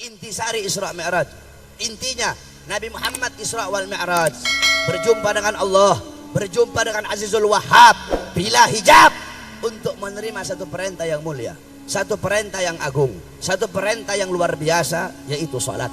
Intisari Isra Mi'raj. Intinya Nabi Muhammad Isra wal Mi'raj, berjumpa dengan Allah, berjumpa dengan Azizul Wahhab bila hijab, untuk menerima satu perintah yang mulia, satu perintah yang agung, satu perintah yang luar biasa, yaitu salat.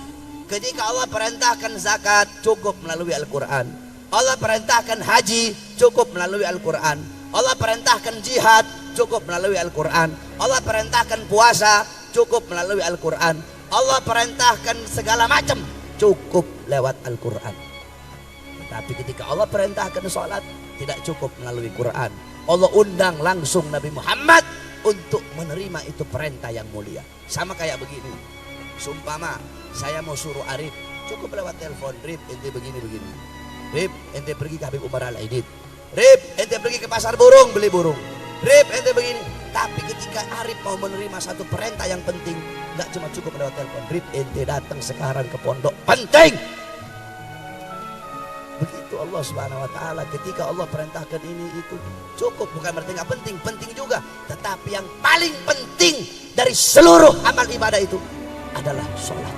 Ketika Allah perintahkan zakat, cukup melalui Al-Quran. Allah perintahkan haji, cukup melalui Al-Quran. Allah perintahkan jihad, cukup melalui Al-Quran. Allah perintahkan puasa, cukup melalui Al-Quran. Allah perintahkan segala macam, cukup lewat Al-Quran. Tapi ketika Allah perintahkan sholat, tidak cukup melalui Quran. Allah undang langsung Nabi Muhammad untuk menerima itu perintah yang mulia. Sama kayak begini, sumpama saya mau suruh Arif, cukup lewat telepon. Rip, ente begini-begini. Rip, ente pergi ke Habib Umar Al-Aidid. Rip, ente pergi ke pasar burung, beli burung. Rip, ente begini. Tapi ketika Arif mau menerima satu perintah yang penting, gak cuma cukup lewat telepon. Rip, ente datang sekarang ke pondok, penting. Begitu Allah Subhanahu wa taala, ketika Allah perintahkan ini itu cukup, bukan berarti gak penting, penting juga. Tetapi yang paling penting dari seluruh amal ibadah itu adalah sholat.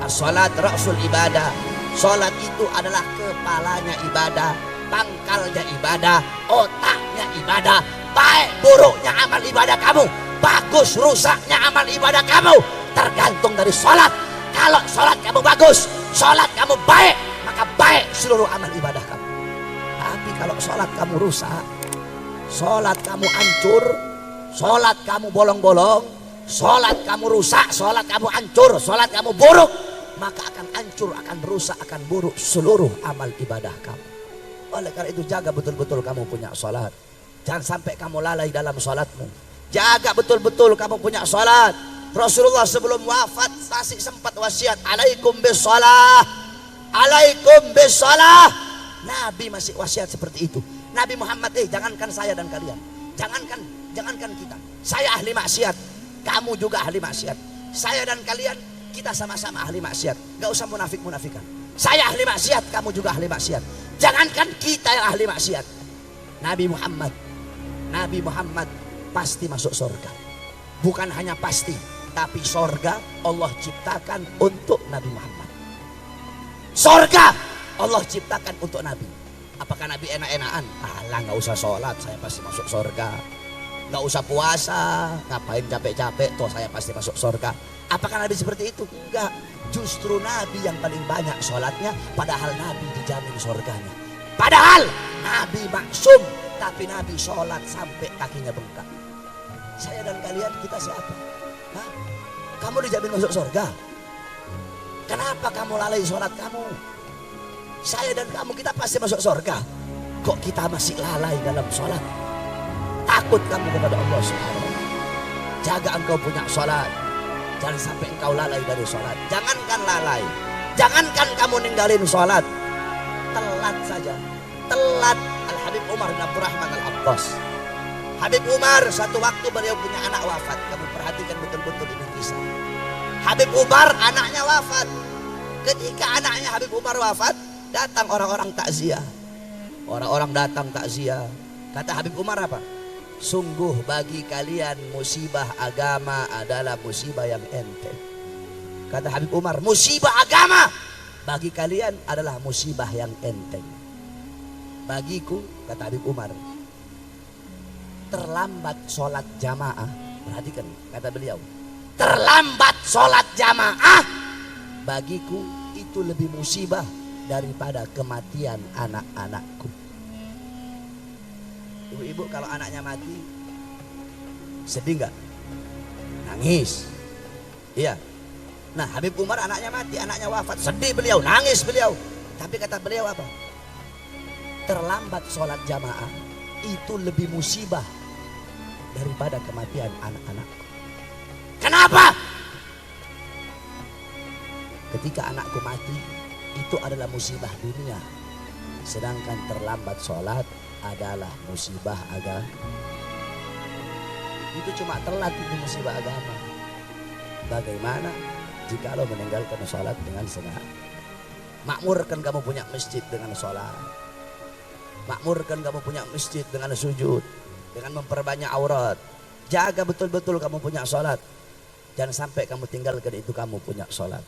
As-sholat ra'sul ibadah. Sholat itu adalah kepalanya ibadah, pangkalnya ibadah, otaknya ibadah. Baik buruknya amal ibadah kamu, bagus rusaknya amal ibadah kamu, tergantung dari sholat. Kalau sholat kamu bagus, sholat kamu baik, maka baik seluruh amal ibadah kamu. Tapi kalau sholat kamu rusak, sholat kamu hancur, sholat kamu bolong-bolong, sholat kamu rusak, sholat kamu hancur, sholat kamu buruk, maka akan hancur, akan rusak, akan buruk seluruh amal ibadah kamu. Oleh karena itu jaga betul-betul kamu punya sholat. Jangan sampai kamu lalai dalam sholatmu. Jaga betul-betul kamu punya sholat. Rasulullah sebelum wafat masih sempat wasiat, alaikum bisalah, alaikum bisalah. Nabi masih wasiat seperti itu. Nabi Muhammad, jangankan saya dan kalian, jangankan kita, saya ahli maksiat, kamu juga ahli maksiat. Saya dan kalian, kita sama-sama ahli maksiat. Gak usah munafik-munafikan. Saya ahli maksiat, kamu juga ahli maksiat. Jangankan kita yang ahli maksiat, Nabi Muhammad pasti masuk surga. Bukan hanya pasti, tapi surga Allah ciptakan untuk Nabi Muhammad. Surga Allah ciptakan untuk Nabi. Apakah Nabi enak-enakan? Alah, gak usah sholat, saya pasti masuk surga. Gak usah puasa, ngapain capek-capek, toh saya pasti masuk surga. Apakah Nabi seperti itu? Enggak. Justru Nabi yang paling banyak sholatnya, padahal Nabi dijamin surganya. Padahal Nabi maksum, tapi Nabi sholat sampai kakinya bengkak. Saya dan kalian, kita siapa? Hah? Kamu dijamin masuk surga? Kenapa kamu lalai sholat kamu? Saya dan kamu, kita pasti masuk surga. Kok kita masih lalai dalam sholat? Takut kamu kepada Allah Subhanahu wa ta'ala. Jaga engkau punya sholat. Jangan sampai engkau lalai dari sholat. Jangankan lalai, jangankan kamu ninggalin sholat, telat saja. Telat. Al-Habib Umar bin Abdurrahman Al-Abbas. Habib Umar satu waktu beliau punya anak wafat. Kamu perhatikan betul-betul ini kisah. Habib Umar anaknya wafat. Ketika anaknya Habib Umar wafat, datang orang-orang takziah. Orang-orang datang takziah. Kata Habib Umar apa? Sungguh bagi kalian musibah agama adalah musibah yang enteng. Kata Habib Umar, musibah agama bagi kalian adalah musibah yang enteng. Bagiku, kata Habib Umar, terlambat sholat jamaah. Perhatikan kata beliau, terlambat sholat jamaah bagiku itu lebih musibah daripada kematian anak-anakku. Ibu-ibu kalau anaknya mati sedih nggak? Nangis. Iya. Nah, Habib Umar anaknya mati, anaknya wafat, sedih beliau, nangis beliau. Tapi kata beliau apa? Terlambat sholat jamaah itu lebih musibah daripada kematian anak-anakku. Kenapa? Ketika anakku mati itu adalah musibah dunia, sedangkan terlambat sholat adalah musibah agama. Itu cuma telat, itu musibah agama. Bagaimana jika lo meninggalkan sholat dengan sengaja? Makmurkan kamu punya masjid dengan sholat. Makmurkan kamu punya masjid dengan sujud, dengan memperbanyak aurat. Jaga betul-betul kamu punya sholat. Jangan sampai kamu tinggalkan itu, kamu punya sholat.